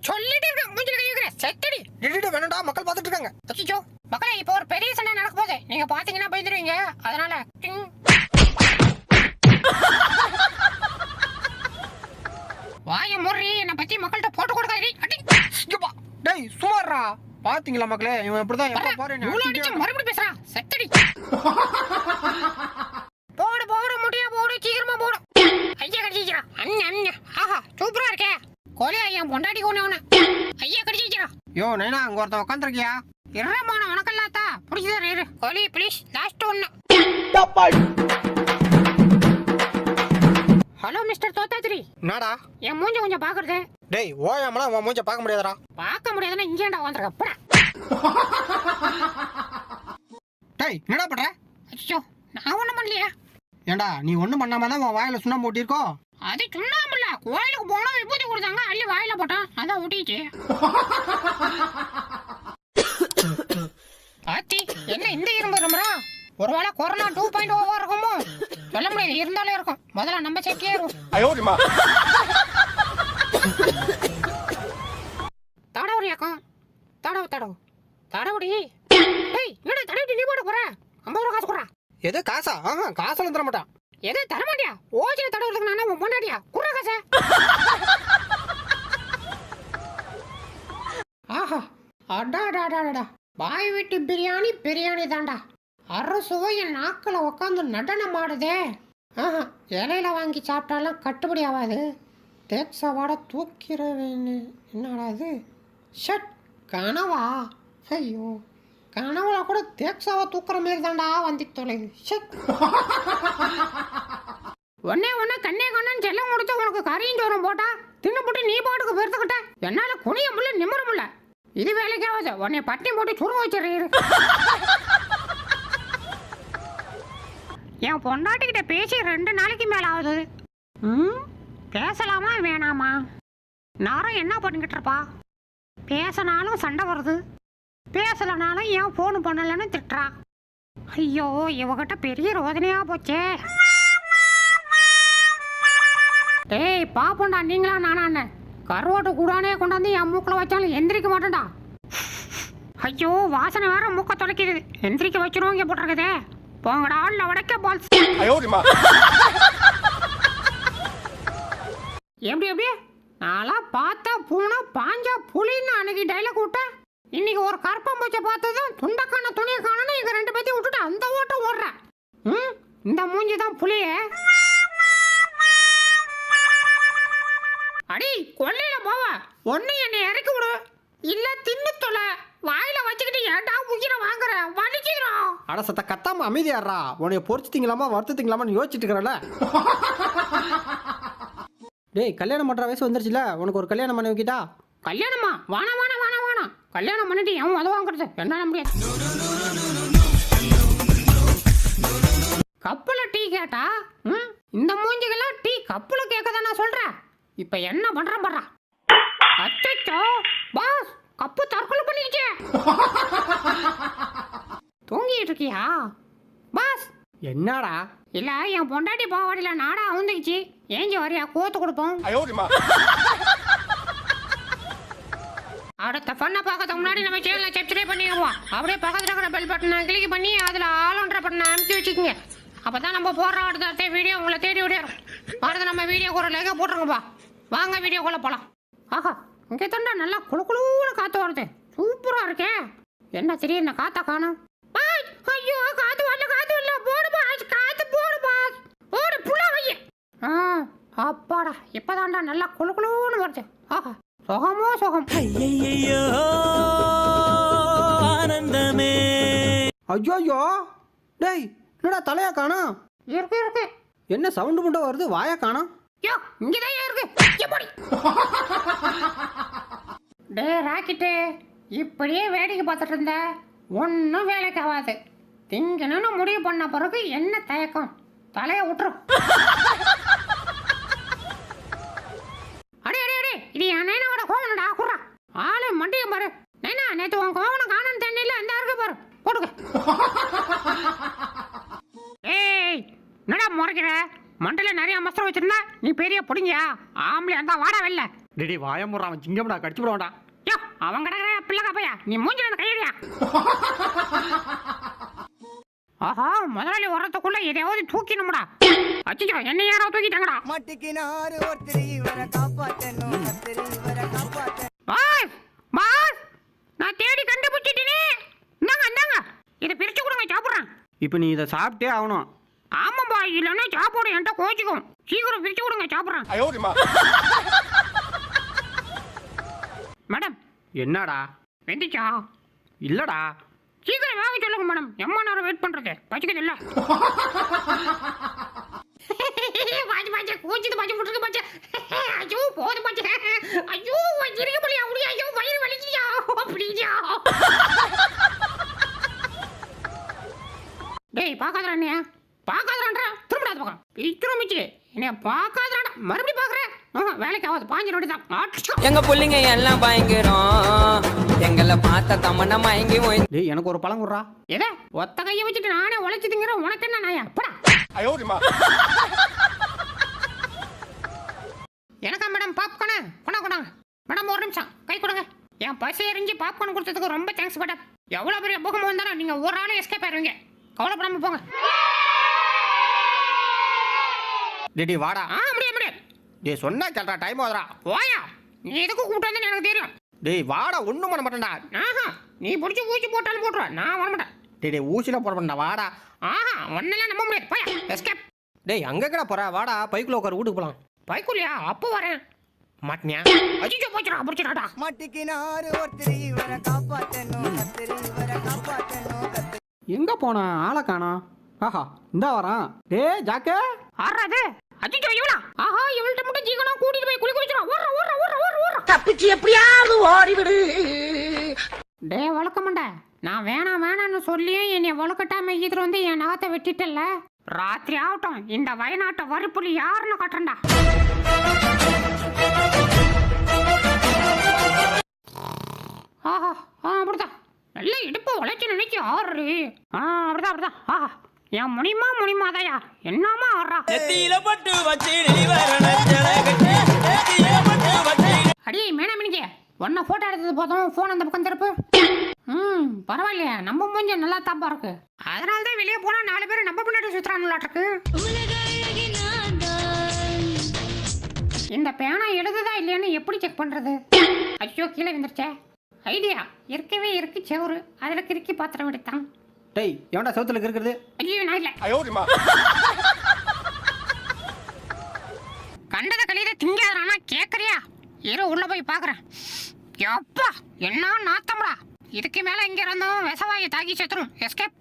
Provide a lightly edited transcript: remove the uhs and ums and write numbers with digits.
சொல்லிட்டு இருக்க மூஞ்சில கை வைக்கிற செத்தடி. டிடிடி வேணும்டா, மக்கள் பார்த்துட்டு இருக்காங்க. அச்சோ மக்களே, இப்போ ஒரு பெரிய சண்டை நடக்க போகுது. நீங்க பாத்தீங்கன்னா பயந்துருவீங்க. அதனால வாய முறி என்ன பத்தி மக்கள்கிட்ட போட்டு கொடுக்காதீ. டேய் சுமாரா, பாத்தீங்களா மக்களே, இவன் இப்படிதான் எப்ப பாரு மறுபடியும் பேசுறா செத்தடி. போடு போடு முடியா போடு, சீக்கிரமா போடு. ஐயா கடிச்சிக்கிறா. ஆஹா சூப்பரா இருக்கே. கோழி ஐயா பொண்டாடி கொண்டு ஐயா கடிச்சிக்கிறா. யோ நைனா, அங்க ஒருத்தன் உட்காந்துருக்கியா? இரமான உனக்கல்லாத்தா பிடிச்சதா இரு. கோழி ப்ளீஸ் லாஸ்ட் ஒன்னு. Hello mister Thothathri. நாடா என் மூஞ்ச கொஞ்சம் பாக்குறது. டேய் ஓயாமலாம் உன் மூஞ்ச பார்க்க முடியாதடா. பார்க்க முடியாதுன்னா இங்கேண்டா வந்துருக்க போடா. டேய் என்னடா பண்ற? அச்சோ நான் ஒண்ணும் பண்ணலையா. ஏண்டா நீ ஒண்ணும் பண்ணாம தான் உன் வாயில சுண்ணாம்பு ஒட்டியிருக்கோ? அது சுண்ணாம்புல, கோயிலுக்கு போனா விபூதி கொடுத்தாங்க, அள்ளி வாயில போட்டான், அதான் ஒட்டிச்சு. ஆத்தி என்ன இந்த இரும்பு இரும்புறா? ஒருவேளை கொரோனா 2.0 இருக்குமோ சொல்ல முடியாது. இருந்தாலும் இருக்கும். முதல்ல நம்ம செக்கே இருக்கும். தடவுறியாக்கும் தடவு தடவு தடவுடி. ஏய் என்னடா தடவுடி நீ போட போற? 50 ரூபா காசு குறா. எது காசா? காசெல்லாம் தர மாட்டான். எது தர மாட்டியா? ஓஜில தடவுறதுக்கு நான் உன் பொண்டாட்டியா? குறா காசை. ஆஹா அடாடாடாடா, பாய் வீட்டு பிரியாணி பிரியாணி தாண்டா. அரசுவை என் நாக்கில் உக்காந்து நடனம் ஆடுதே. ஆஹா இலையில வாங்கி சாப்பிட்டாலாம் கட்டுப்படி ஆகாது. தேக் சாப்பாட தூக்கிறவேன்னு என்னடா இது? ஷட் கனவா? ஐயோ கனவுல கூட தேக்ஸாவை தூக்குற மாரி தாண்டா வந்து தொலைது. ஷட் ஒன்னே ஒன்று கண்ணே கண்ணன்னு செல்லம் கொடுத்து உனக்கு கறியும் சோறும் போட்டா தின்னு போட்டு நீ பாட்டுக்கு பெருத்துக்கிட்ட. என்னால குனிய முடியல நிமிர முடியல. இது வேலைக்காவது உன்னை பட்டி போட்டு சுருங்க வச்சிடுறீரு. என் பொண்டாட்டிக்கிட்ட பேசி 2 நாளைக்கு மேல ஆகுது. பேசலாமா வேணாமா? நானும் என்ன பண்ணிக்கிட்டு இருப்பா? பேசினாலும் சண்டை வருது, பேசலனாலும் ஏன் ஃபோனு பண்ணலன்னு திட்டுறா. ஐயோ இவகிட்ட பெரிய ரோதனையா போச்சே. டேய் பாப்போண்டா, நீங்களா நானான்னு கருவாட்டு கூடானே கொண்டாந்து என் மூக்கில் வச்சாலும் எந்திரிக்க மாட்டேன்டா. ஐயோ வாசனை வேற மூக்க தொலைக்குது. எந்திரிக்க வச்சிருவோம் இங்கே போட்டிருக்குதே. போங்கடா இல்ல வடக்க பால்ஸ். எப்படி எப்படி நான்லாம் பார்த்தா பூனை பாஞ்சா புலின்னு அன்னைக்கு டைலாக் விட்டேன். இன்னைக்கு ஒரு கற்பம்பூச்சை பார்த்ததும் துண்டக்கான துணியை காணணும் இங்க 2 பேத்தையும் விட்டுட்டு அந்த ஓட்டம் ஓடுறேன். இந்த மூஞ்சி தான் புலியே. அடி கொல்லையில போவ ஒன்னு என்னை இறக்கி விடு, இல்ல தின்னு தொலை. வாயில வச்சுக்கிட்டு ஏன்டா உயிரை வாங்குற? வலிக்கிறோம். அட சத்த கத்தாம அமைதியாடுறா. உன்னைய பொறிச்சு திங்கலாமா வறுத்து திங்கலாமான்னு யோசிச்சுட்டு இருக்கிறல. டேய் கல்யாணம் பண்ற வயசு வந்துருச்சுல, உனக்கு ஒரு கல்யாணம் பண்ணி வைக்கிட்டா? கல்யாணமா? வானா வானா வானா வானா. கல்யாணம் பண்ணிட்டு எவன் உதவாங்கிறது என்ன முடியாது. கப்புல டீ கேட்டா இந்த மூஞ்சிகெல்லாம் டீ கப்புல கேட்க நான் சொல்றேன். இப்ப என்ன பண்றேன் பாடுறா. அச்சோ பாஸ், கப்பு தற்கொலை பண்ணிருக்கே. தூங்கிட்டு இருக்கியா பாஸ்? என்னடா? இல்ல என் பொண்டாட்டி பாவாடியில நாடா அவுந்துக்குச்சு. ஏஞ்சி வரியா கோத்து கொடுப்போம். அடுத்த பண்ண பார்க்கறதுக்கு முன்னாடி நம்ம சேனலை சப்ஸ்கிரைப் பண்ணிடுவோம். அப்படியே பக்கத்துல இருக்கிற பெல் பட்டனை கிளிக் பண்ணி அதுல ஆளுன்ற பட்டனை அமுத்தி வச்சுக்கோங்க. அப்பதான் நம்ம போடுற அடுத்த வீடியோ உங்களை தேடி விடையிடும். அடுத்து நம்ம வீடியோக்கு ஒரு லைக்கா போட்டுருங்கப்பா. வாங்க வீடியோக்குள்ள போலாம். ஆஹா இங்கே தண்டா நல்லா குழு குழுன்னு காத்து வருது. சூப்பரா இருக்கே. என்ன திடீர்னு காத்தா காணும்? ஐயோ காத்து வரல காத்து வரல. போடு பாஸ், காத்து போடு பாஸ், போடு புள்ள வைய. அப்பாடா இப்பதான்டா நல்லா குழு குழுன்னு வருது. ஆஹா சுகமோ சுகம். ஐயையோ ஆனந்தமே. ஐயோ டேய் என்னடா தலையா காணோம்? இருக்கு இருக்கு. என்ன சவுண்டு மட்டும் வருது, வாயா காணோம்? யோ இங்கதான் இருக்கு. எப்படி டே ராக்கெட்டு இப்படியே வேடிக்கை பார்த்துட்டு இருந்த ஒன்னும் வேலைக்கு ஆகாது. திங்கணும்னு முடிவு பண்ண பிறகு என்ன தயக்கம்? தலைய விட்டுரும். அடே அடே அடே இது என் நைனாவோட கோவனடா. குறா ஆளு மண்டியம் பாரு. நைனா நேற்று உன் கோவனை காணும் தண்ணியில் அந்த இருக்கு பாரு, போடுங்க. ஏய் என்னடா முறைக்கிற? மண்டல நிறைய மஸ்திரம் வச்சிருந்தா நீ பெரிய புடிங்கியா? ஆம்பளை அந்த வாடா வெளில. டேய் வாய முறா, அவன் சிங்கம்டா, கடிச்சு போடுவான்டா. யோ அவன் கிடக்குற பிள்ளை காப்பையா, நீ மூஞ்சில இருந்து கையடியா. ஆஹா முதலாளி வர்றதுக்குள்ள எதையாவது தூக்கினும்டா. அச்சோ என்ன யாரோ தூக்கிட்டாங்கடா. மட்டிக்கினாரு ஒருத்தர் இவரை காப்பாத்தணும், கத்தர் இவரை காப்பாத்த. பாஸ் பாஸ், நான் தேடி கண்டுபிடிச்சிட்டேனே. இந்தாங்க இதை பிரிச்சு கொடுங்க, சாப்பிட்றேன். இப்போ நீ இதை சாப்பிட்டே ஆகணும். ஆமாம்பா, இல்லைன்னா சாப்பாடு என்கிட்ட கோச்சிக்கும். சீக்கிரம் பிரிச்சு கொடுங்க, சாப்பிட்றேன். மேடம் என்னடா? வெந்துச்சா? இல்லடா. சீக்கிரம் வேக சொல்லுங்க மேடம், எம்மா நேரம் வெயிட் பண்றது, பச்சிக்குது இல்ல. பாச்சு பாச்சு கூச்சிது, பாச்சு முட்டுது பாச்சு. ஐயோ போது பாச்சு. ஐயோ இருக்க முடியா முடியா, ஐயோ வயிறு வலிக்குதியா அப்படியா. டேய் பார்க்காதடா நீ, பார்க்காதடா, திரும்படாத பக்கம் திரும்பிச்சு என்னைய பார்க்காதடா. மறுபடியும் பார்க்குறேன், வேலைக்கு ஆகாது, 5 நோடி தான். எங்க புள்ளிங்க எல்லாம் பயங்கரம், எங்களை பார்த்த தமன்னா மயங்கி போய். டேய் எனக்கு ஒரு பழம் குடுறா. எதை ஒத்த கையை வச்சுட்டு நானே உழைச்சிதுங்கிற உனக்கு என்ன நாயா? போடா. எனக்கா மேடம் பாப்கார்னு கொண்டாங்க மேடம், ஒரு நிமிஷம் கை கொடுங்க. என் பசி எரிஞ்சு பாப்கார்ன் கொடுத்ததுக்கு ரொம்ப தேங்க்ஸ் மேடம். எவ்வளோ பெரிய பூகம்பம் வந்தாலும் நீங்கள் ஒரு ஆளே எஸ்கேப் ஆயிருவீங்க, கவலைப்படாம போங்க. டேய் வாடா. முடியாது. டேய் சொன்னா கேட்டா, டைம் ஆகுதுடா. ஓயா, நீ எதுக்கு கூப்பிட்டு எனக்கு தெரியும். டேய் வாடா, ஒண்ணும் பண்ண மாட்டேன்டா. ஆஹா, நீ பிடிச்சி ஊசி போட்டாலும் போட்டுருவா, நான் வரமாட்டேன். டேய் ஊசில போட மாட்டேன்டா, வாடா. ஆஹா ஒன்னெல்லாம் நம்ப முடியாது, போயா எஸ்கேப். டேய் அங்க கடா போற, வாடா பைக்குள்ள உட்கார, வீட்டுக்கு போலாம். பைக்குள்ளியா? அப்போ வரேன். மாட்டினியா? அஜிச்சோ போச்சுடா, பிடிச்சிடாடா. மட்டிக்கினாரு ஒருத்தர் இவரை காப்பாத்தணும், கத்தர் இவரை காப்பாத்தணும், கத்தர். எங்க போனா? ஆளை காணோம். ஆஹா இந்தா வரான். டேய் ஜாக்கே. ஆறாது. அஜிச்சோ இவளா? ஆஹா இவள்கிட்ட மட்டும் ஜீவனா கூட்டிட்டு போய் குளிச்சிரா. ஓடுறா. தப்பிச்சு எப்படியாவது ஓடிவிடு. டேய் வளர்க்கமாண்டா, நான் வேணாம்னு சொல்லியும் என்னை வளர்க்கட்டாம இதுல வந்து என் நகத்தை வெட்டிட்டல்ல. ராத்திரி ஆகட்டும், இந்த வயநாட்டை வரிப்புலி யாருன்னு காட்டுறேன்டா. ஆஹா அப்படிதான் நல்ல இடுப்பு உழைச்சி நினைச்சு ஆறு. அப்படிதான். ஆஹா என் முனிமாதாயா என்னமா ஆடுறா. அடியே மேனாமினிக்க, ஒன்ன போட்டோ எடுத்தது போதும், போன் அந்த பக்கம் திருப்பு. பரவாயில்லையா, நம்ம மூஞ்ச நல்லா தாப்பா இருக்கு. அதனாலதான் வெளியே போனா 4 பேர் நம்ம பின்னாடி சுத்துறானுலாட்டுருக்கு. இந்த பேனா எழுதுதா இல்லையான்னு எப்படி செக் பண்றது? ஐயோ கீழே விழுந்துருச்சே. ஐடியா இருக்கவே இருக்கு, செவரு அதுல கிறுக்கி பாத்திரம் எடுத்தான். டேய் எவன்டா சவுத்துல இருக்கிறது? ஐயோ நான் இல்ல. கண்டத கலியத திங்காதறானா கேக்குறியா? இரு உள்ள போய் பாக்குறேன். எப்பா என்ன நாத்தம்டா, இதுக்கு மேல இங்க இருந்தோம் விஷவாயு தாக்கி செத்துரும். எஸ்கேப்.